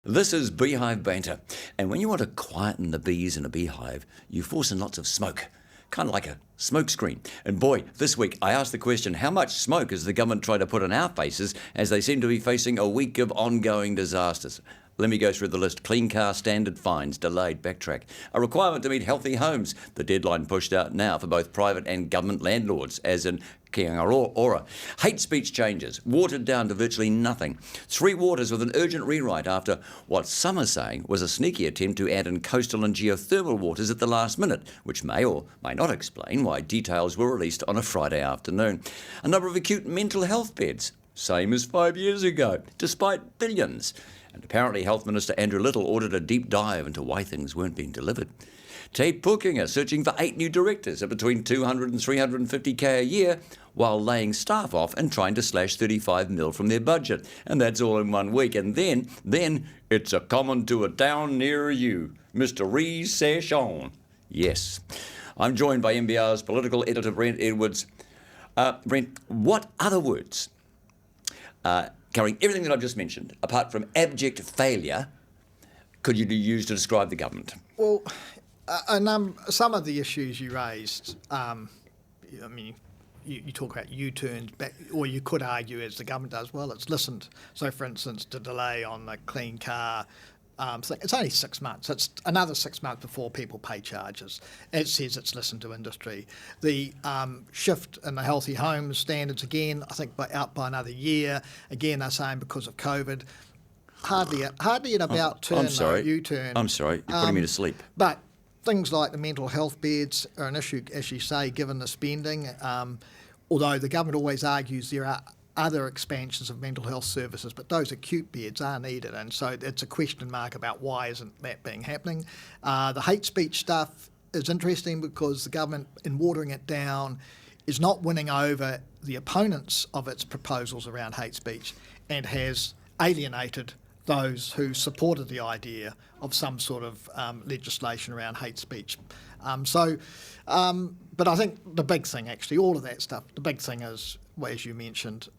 This is Beehive Banter, and when you want to quieten the bees in a beehive, you force in lots of smoke, kind of like a smoke screen. And boy, this week I asked the question, how much smoke is the government trying to put in our faces as they seem to be facing a week of ongoing disasters? Let me go through the list. Clean car standard fines, delayed, backtrack. A requirement to meet healthy homes, the deadline pushed out now for both private and government landlords, as in Ki Ora. Hate speech changes, watered down to virtually nothing. Three Waters with an urgent rewrite after what some are saying was a sneaky attempt to add in coastal and geothermal waters at the last minute, which may or may not explain why details were released on a Friday afternoon. A number of acute mental health beds, same as 5 years ago, despite billions. And apparently Health Minister Andrew Little ordered a deep dive into why things weren't being delivered. Tate Pukinga searching for 8 new directors at between 200 and 350k a year while laying staff off and trying to slash 35 mil from their budget. And that's all in 1 week. And then it's a coming to a town near you. Mr. Recession. Yes. I'm joined by MBR's political editor Brent Edwards. Brent, what other words covering everything that I've just mentioned, apart from abject failure, could you use to describe the government? Well, some of the issues you raised, you talk about U-turns back, or you could argue, as the government does, well, it's listened. So, for instance, the delay on the clean car thing, it's only 6 months. It's another 6 months before people pay charges. It says it's listened to industry. The shift in the healthy homes standards, again, I think out by another year. Again, they're saying because of COVID. Hardly an about turn, U-turn. I'm sorry, you're putting me to sleep. But things like the mental health beds are an issue, as you say, given the spending. Although the government always argues there are other expansions of mental health services, but those acute beds are needed, and so it's a question mark about why isn't that being happening. The hate speech stuff is interesting because the government, in watering it down, is not winning over the opponents of its proposals around hate speech and has alienated those who supported the idea of some sort of legislation around hate speech. But I think the big thing, actually, all of that stuff, the big thing is, well, as you mentioned,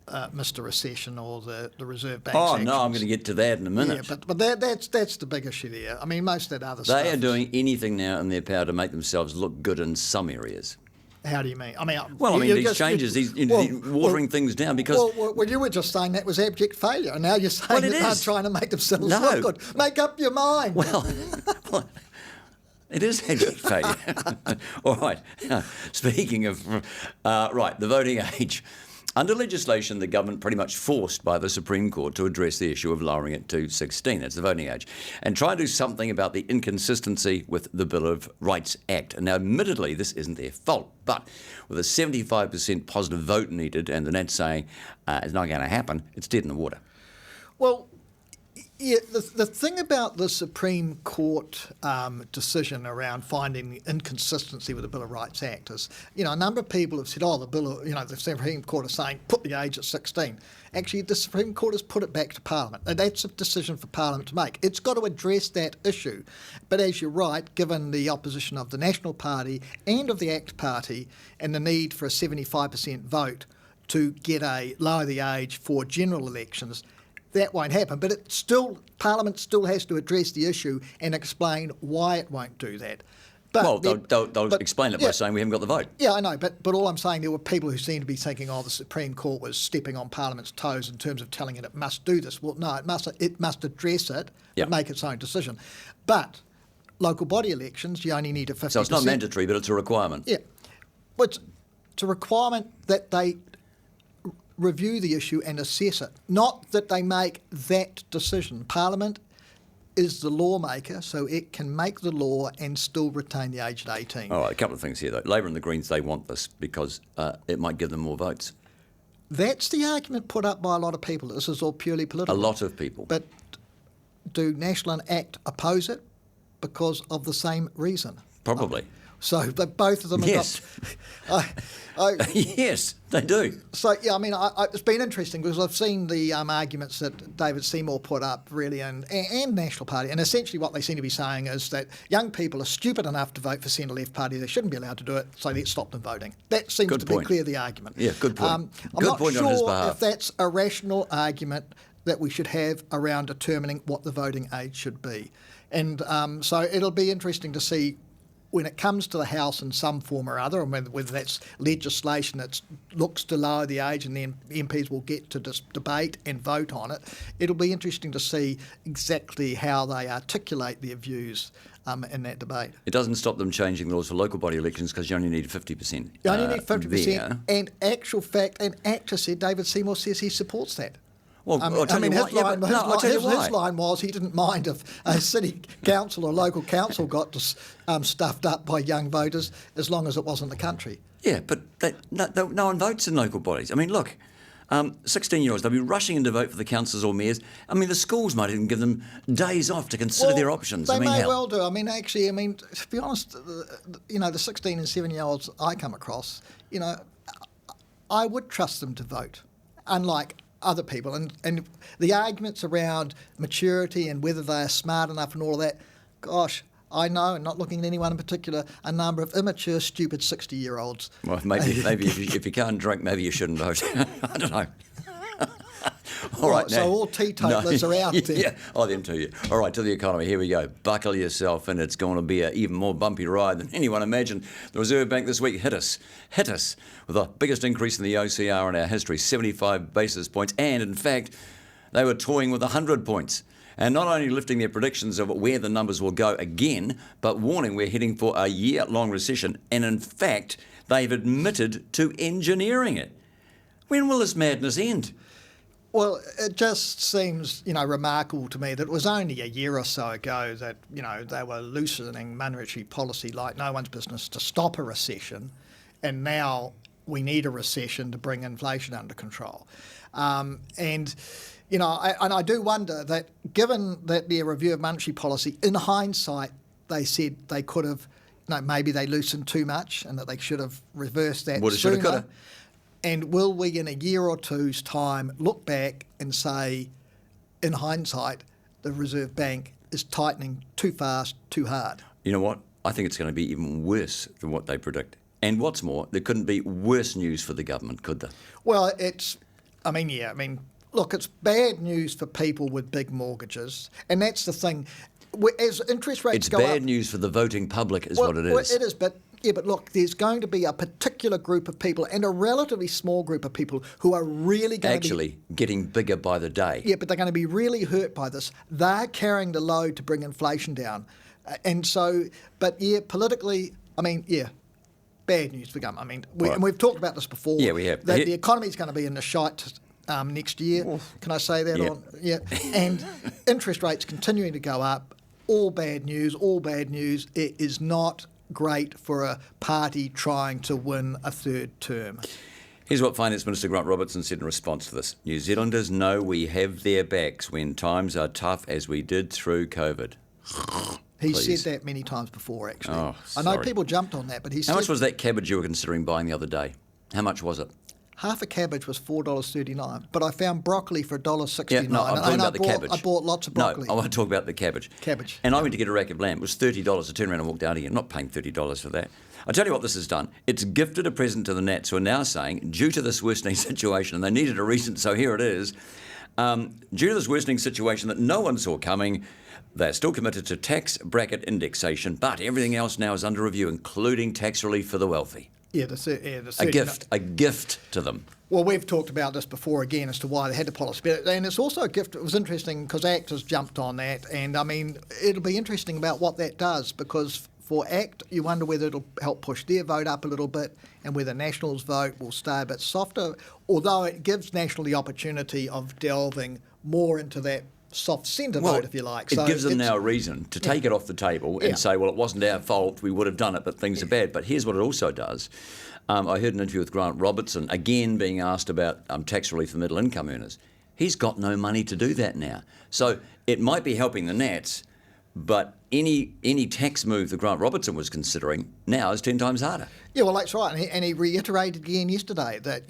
Mr. Recession or the Reserve Bank's actions. No, I'm going to get to that in a minute. Yeah, but that's the big issue there. I mean, most of that other stuff. They are doing anything now in their power to make themselves look good in some areas. How do you mean? These changes, these watering things down because... Well, you were just saying that was abject failure, and now you're saying that they're trying to make themselves look good. Make up your mind. Well, it is abject failure. All right. Speaking of... the voting age. Under legislation, the government pretty much forced by the Supreme Court to address the issue of lowering it to 16, that's the voting age, and try to do something about the inconsistency with the Bill of Rights Act. Now, admittedly, this isn't their fault, but with a 75% positive vote needed and the Nat saying it's not going to happen, it's dead in the water. Well, yeah, the thing about the Supreme Court decision around finding the inconsistency with the Bill of Rights Act is, a number of people have said, the Supreme Court is saying put the age at 16. Actually, the Supreme Court has put it back to Parliament. And that's a decision for Parliament to make. It's got to address that issue. But as you're right, given the opposition of the National Party and of the ACT Party and the need for a 75% vote to lower the age for general elections, that won't happen, but Parliament still has to address the issue and explain why it won't do that. But they'll explain it by saying we haven't got the vote. Yeah, I know, but all I'm saying, there were people who seem to be thinking, the Supreme Court was stepping on Parliament's toes in terms of telling it must do this. Well, no, it must address it and make its own decision. But local body elections, you only need a 50%. So it's not mandatory, but it's a requirement. Yeah, but it's a requirement that they review the issue and assess it, not that they make that decision. Parliament is the lawmaker, so it can make the law and still retain the age at 18. All right, a couple of things here, though. Labor and the Greens, they want this because it might give them more votes. That's the argument put up by a lot of people. This is all purely political. A lot of people. But do National and ACT oppose it because of the same reason? Probably. So both of them yes. Yes, they do. So, it's been interesting because I've seen the arguments that David Seymour put up, really, and National Party, and essentially what they seem to be saying is that young people are stupid enough to vote for centre-left party. They shouldn't be allowed to do it, so let's stop them voting. That seems to be clear, the argument. Yeah, good point. I'm not sure if that's a rational argument that we should have around determining what the voting age should be. And so it'll be interesting to see when it comes to the House in some form or other, and whether that's legislation that looks to lower the age and then MPs will get to debate and vote on it, it'll be interesting to see exactly how they articulate their views in that debate. It doesn't stop them changing the laws for local body elections because you only need 50%. You only need 50%, there. and actual fact, and actor said, David Seymour says he supports that. Well, I'll tell you what. His line was he didn't mind if a city council or local council got stuffed up by young voters as long as it wasn't the country. Yeah, but no one votes in local bodies. I mean, look, 16-year-olds, they'll be rushing in to vote for the councillors or mayors. I mean, the schools might even give them days off to consider their options. They may well do. I mean, actually, to be honest, the 16 and 17-year-olds I come across, I would trust them to vote, unlike other people. And the arguments around maturity and whether they are smart enough and all of that, gosh, I know, and not looking at anyone in particular, a number of immature, stupid 60-year-olds. Well, maybe if you can't drink, maybe you shouldn't vote. I don't know. All right, so all teetotalers are out there. Yeah, them too. Yeah. All right, to the economy. Here we go. Buckle yourself in. It's going to be an even more bumpy ride than anyone imagined. The Reserve Bank this week hit us with the biggest increase in the OCR in our history, 75 basis points. And in fact, they were toying with 100 points. And not only lifting their predictions of where the numbers will go again, but warning we're heading for a year-long recession. And in fact, they've admitted to engineering it. When will this madness end? Well, it just seems, remarkable to me that it was only a year or so ago that, they were loosening monetary policy like no one's business to stop a recession, and now we need a recession to bring inflation under control. And I do wonder that given that their review of monetary policy, in hindsight, they said they could have, maybe they loosened too much and that they should have reversed that Woulda, sooner. shoulda, coulda. And will we, in a year or two's time, look back and say, in hindsight, the Reserve Bank is tightening too fast, too hard? You know what? I think it's going to be even worse than what they predict. And what's more, there couldn't be worse news for the government, could there? Well, look, it's bad news for people with big mortgages. And that's the thing. As interest rates go up... It's bad news for the voting public is what it is. Well, it is, but look, there's going to be a particular group of people and a relatively small group of people who are really going to be... getting bigger by the day. Yeah, but they're going to be really hurt by this. They're carrying the load to bring inflation down. And so, politically, bad news for government. And we've talked about this before. Yeah, we have. That the economy's going to be in the shite next year. Oof. Can I say that? Yeah. And interest rates continuing to go up. All bad news. It is not great for a party trying to win a third term. Here's what Finance Minister Grant Robertson said in response to this. New Zealanders know we have their backs when times are tough, as we did through COVID. He said that many times before, actually. Oh, I know people jumped on that, but he said... How much was that cabbage you were considering buying the other day? How much was it? Half a cabbage was $4.39, but I found broccoli for $1.69. Yeah, no, I'm talking about the cabbage. I bought lots of broccoli. No, I want to talk about the cabbage. And I went to get a rack of lamb. It was $30. I turned around and walked out again. I'm not paying $30 for that. I'll tell you what this has done. It's gifted a present to the Nats, who are now saying, due to this worsening situation, and they needed a reason, so here it is, due to this worsening situation that no one saw coming, they're still committed to tax bracket indexation, but everything else now is under review, including tax relief for the wealthy. Yeah, a gift to them. Well, we've talked about this before again as to why they had the policy. And it's also a gift. It was interesting because ACT has jumped on that. And, it'll be interesting about what that does because for ACT, you wonder whether it'll help push their vote up a little bit and whether National's vote will stay a bit softer, although it gives National the opportunity of delving more into that soft centre vote, if you like. It gives them now a reason to take it off the table and say, well, it wasn't our fault, we would have done it, but things are bad. But here's what it also does. I heard an interview with Grant Robertson, again being asked about tax relief for middle income earners. He's got no money to do that now. So it might be helping the Nats, but any tax move that Grant Robertson was considering now is 10 times harder. Yeah, well, that's right. And he reiterated again yesterday that,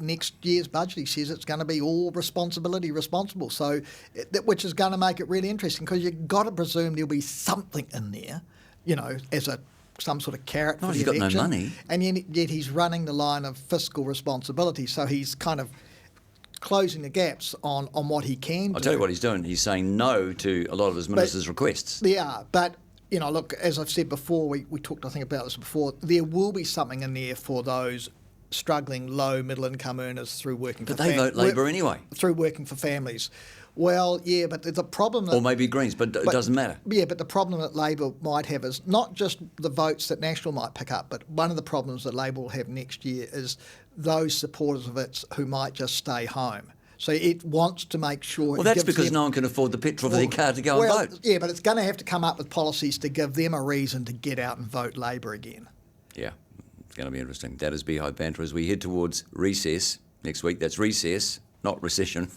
next year's budget, he says it's going to be all responsible. So, which is going to make it really interesting because you've got to presume there'll be something in there, as some sort of carrot for the election. He's got no money. And yet he's running the line of fiscal responsibility. So he's kind of closing the gaps on what he can do. I'll tell you what he's doing. He's saying no to a lot of his ministers' requests. Yeah, but look, as I've said before, we talked, I think, about this before. There will be something in there for those struggling low middle income earners through working. But they vote Labor anyway. Through working for families. Well, yeah, but the problem that, or maybe Greens, but it doesn't matter. Yeah, but the problem that Labor might have is not just the votes that National might pick up, but one of the problems that Labor will have next year is those supporters of it who might just stay home. So it wants to make sure... Well, that's because no one can afford the petrol for their car to go and vote. Yeah, but it's going to have to come up with policies to give them a reason to get out and vote Labor again. Yeah, it's going to be interesting. That is Beehive Banter as we head towards recess next week. That's recess, not recession.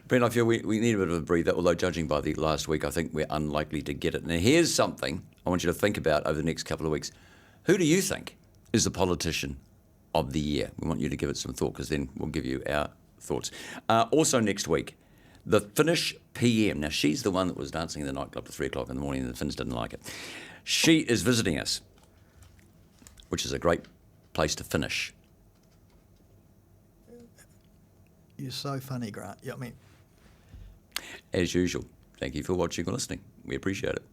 Brent, I feel we need a bit of a breather, although judging by the last week, I think we're unlikely to get it. Now, here's something I want you to think about over the next couple of weeks. Who do you think is the politician of the year? We want you to give it some thought, because then we'll give you our thoughts. Also next week, the Finnish PM. Now, she's the one that was dancing in the nightclub at 3 o'clock in the morning and the Finns didn't like it. She is visiting us, which is a great place to finish. You're so funny, Grant. Yeah, I mean... As usual, thank you for watching or listening. We appreciate it.